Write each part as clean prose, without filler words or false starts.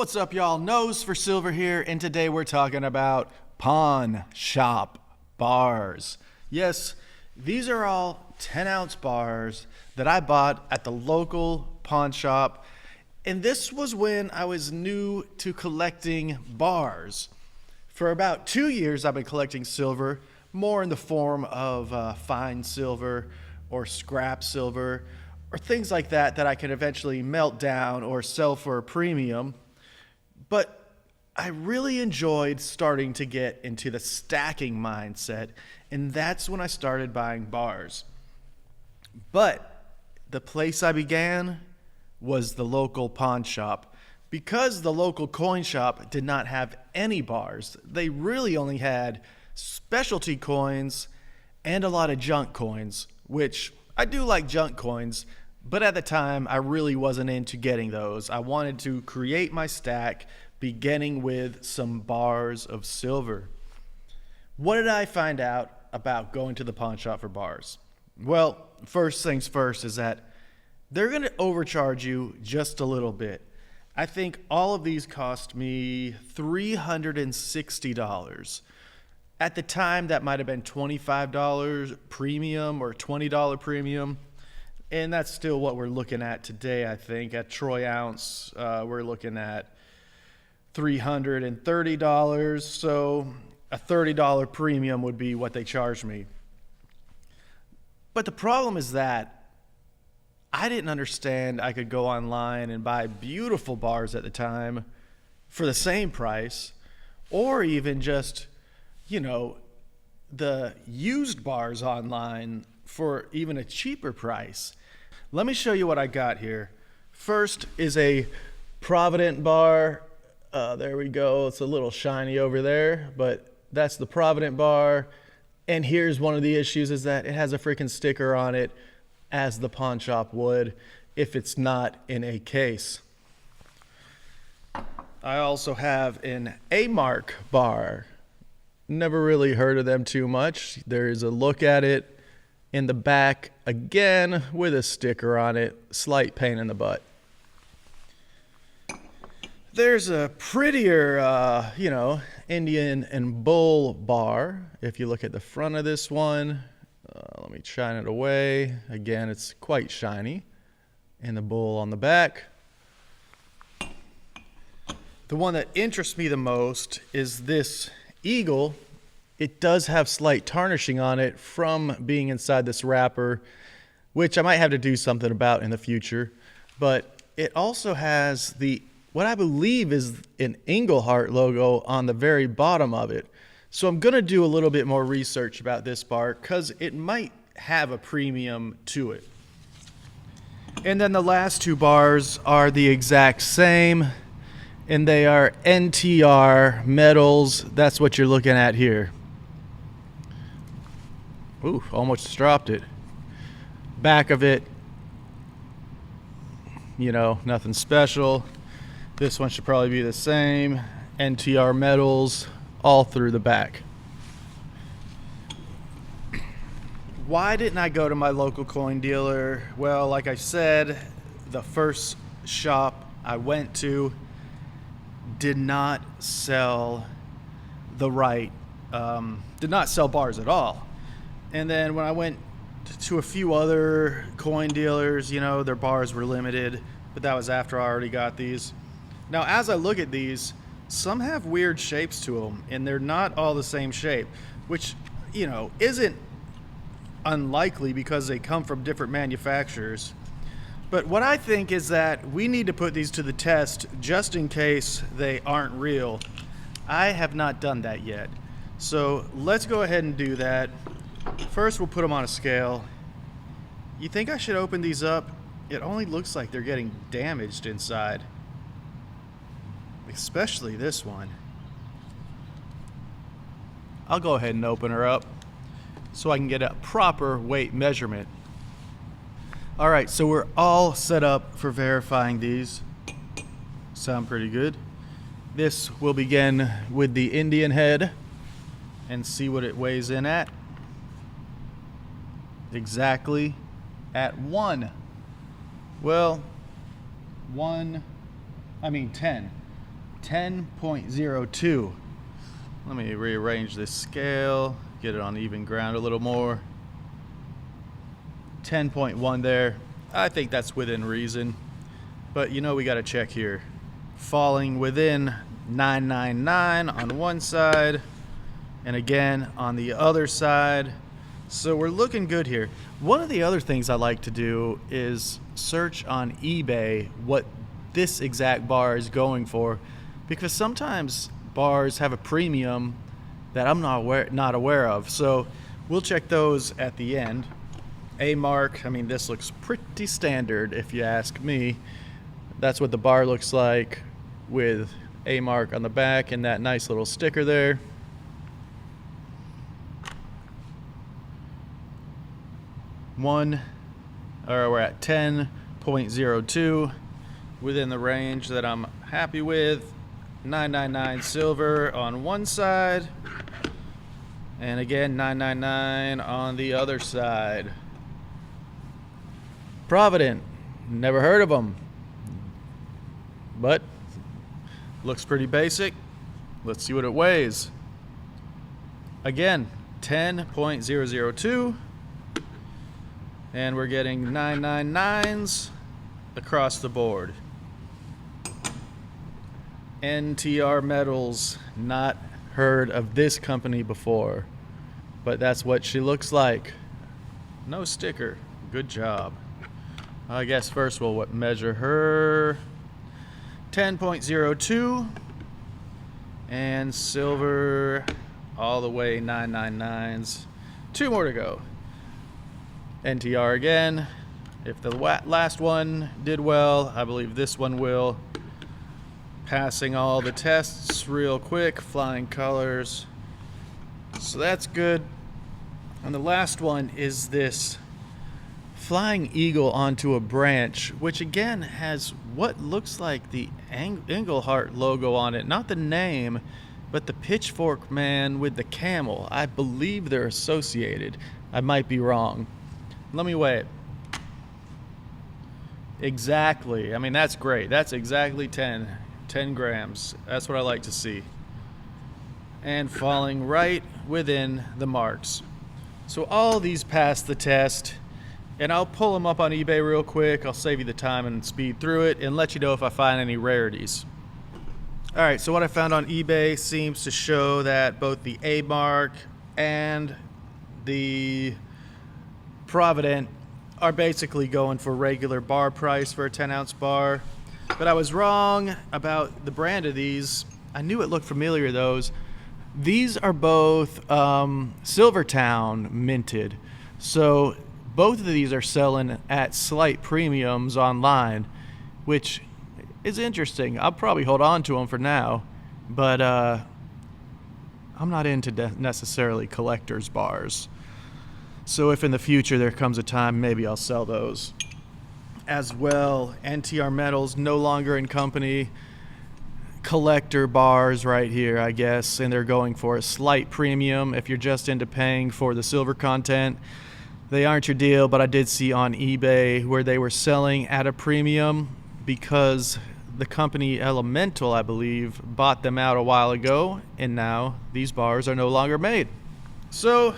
What's up, y'all? Nose for Silver here, and today we're talking about pawn shop bars. Yes, these are all 10-ounce bars that I bought at the local pawn shop, and this was when I was new to collecting bars. For about 2 years, I've been collecting silver, more in the form of fine silver or scrap silver, or things like that I can eventually melt down or sell for a premium. But I really enjoyed starting to get into the stacking mindset, and that's when I started buying bars. But the place I began was the local pawn shop. Because the local coin shop did not have any bars, they really only had specialty coins and a lot of junk coins, which I do like junk coins, but at the time I really wasn't into getting those. I wanted to create my stack beginning with some bars of silver. What did I find out about going to the pawn shop for bars? Well, first things first is that they're going to overcharge you just a little bit. I think all of these cost me $360. At the time, that might have been $25 premium or $20 premium. And that's still what we're looking at today, I think. At troy ounce, we're looking at $330. So a $30 premium would be what they charged me. But the problem is that I didn't understand I could go online and buy beautiful bars at the time for the same price, or even just, the used bars online for even a cheaper price. Let me show you what I got here. First is a Provident bar. There we go. It's a little shiny over there, but that's the Provident bar. And here's one of the issues, is that it has a freaking sticker on it, as the pawn shop would if it's not in a case. I also have an A-Mark bar. Never really heard of them too much. There's a look at it in the back, again with a sticker on it. Slight pain in the butt. There's a prettier, Indian and Bull bar. If you look at the front of this one, let me shine it away. Again, it's quite shiny. And the bull on the back. The one that interests me the most is this eagle. It does have slight tarnishing on it from being inside this wrapper, which I might have to do something about in the future. But it also has what I believe is an Englehart logo on the very bottom of it. So I'm going to do a little bit more research about this bar because it might have a premium to it. And then the last two bars are the exact same, and they are NTR metals. That's what you're looking at here. Ooh, almost dropped it. Back of it, nothing special. This one should probably be the same. NTR metals all through the back. Why didn't I go to my local coin dealer? Well, like I said, the first shop I went to did not sell did not sell bars at all. And then when I went to a few other coin dealers, their bars were limited, but that was after I already got these. Now, as I look at these, some have weird shapes to them, and they're not all the same shape, which, isn't unlikely because they come from different manufacturers. But what I think is that we need to put these to the test just in case they aren't real. I have not done that yet. So let's go ahead and do that. First, we'll put them on a scale. You think I should open these up? It only looks like they're getting damaged inside. Especially this one. I'll go ahead and open her up so I can get a proper weight measurement. All right, so we're all set up for verifying these. Sound pretty good. This will begin with the Indian head and see what it weighs in at. Exactly at 10. 10.02. Let me rearrange this scale, get it on even ground a little more. 10.1 there. I think that's within reason. But you know, we got to check here. Falling within 999 on one side and again on the other side. So we're looking good here. One of the other things I like to do is search on eBay what this exact bar is going for, because sometimes bars have a premium that I'm not aware of. So we'll check those at the end. A mark, I mean, this looks pretty standard if you ask me. That's what the bar looks like with A mark on the back and that nice little sticker there. We're at 10.02, within the range that I'm happy with. 999 silver on one side, and again 999 on the other side. Provident, never heard of them, but looks pretty basic. Let's see what it weighs. Again, 10.002, and we're getting 999s across the board. NTR Metals, not heard of this company before, but that's what she looks like. No sticker. Good job. I guess first we'll measure her. 10.02, and silver all the way 999s. Two more to go. NTR again. If the last one did well, I believe this one will. Passing all the tests real quick, flying colors. So that's good. And the last one is this flying eagle onto a branch, which again has what looks like the Engelhart logo on it. Not the name, but the pitchfork man with the camel. I believe they're associated. I might be wrong. Let me weigh it. Exactly. I mean, that's great. That's exactly 10 grams. That's what I like to see. And falling right within the marks. So all these pass the test, and I'll pull them up on eBay real quick. I'll save you the time and speed through it and let you know if I find any rarities. All right, so what I found on eBay seems to show that both the A mark and the Provident are basically going for regular bar price for a 10-ounce bar. But I was wrong about the brand of these. I knew it looked familiar, those. These are both Silvertown minted. So both of these are selling at slight premiums online, which is interesting. I'll probably hold on to them for now, but I'm not into necessarily collector's bars. So if in the future there comes a time, maybe I'll sell those. As well, NTR Metals no longer in company. Collector bars right here, I guess, and they're going for a slight premium if you're just into paying for the silver content. They aren't your deal, but I did see on eBay where they were selling at a premium because the company Elemental, I believe, bought them out a while ago, and now these bars are no longer made. So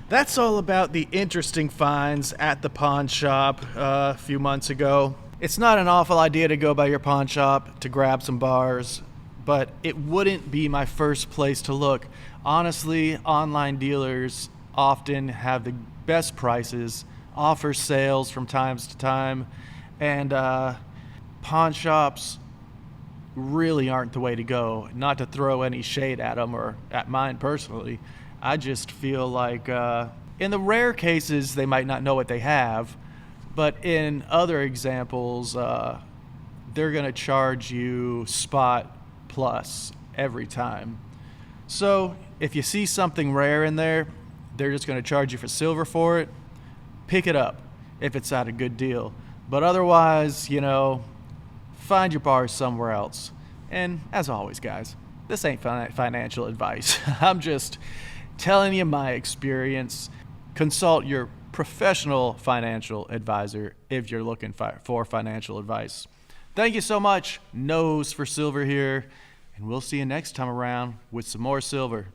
that's all about the interesting finds at the pawn shop a few months ago. It's not an awful idea to go by your pawn shop to grab some bars, but it wouldn't be my first place to look. Honestly, online dealers often have the best prices, offer sales from time to time, and pawn shops really aren't the way to go. Not to throw any shade at them or at mine personally. I just feel like in the rare cases, they might not know what they have, but in other examples, they're going to charge you spot plus every time. So if you see something rare in there, they're just going to charge you for silver for it. Pick it up if it's at a good deal. But otherwise, find your bars somewhere else. And as always, guys, this ain't financial advice. I'm just telling you my experience. Consult your professional financial advisor if you're looking for financial advice. Thank you so much, Nose for Silver here. And we'll see you next time around with some more silver.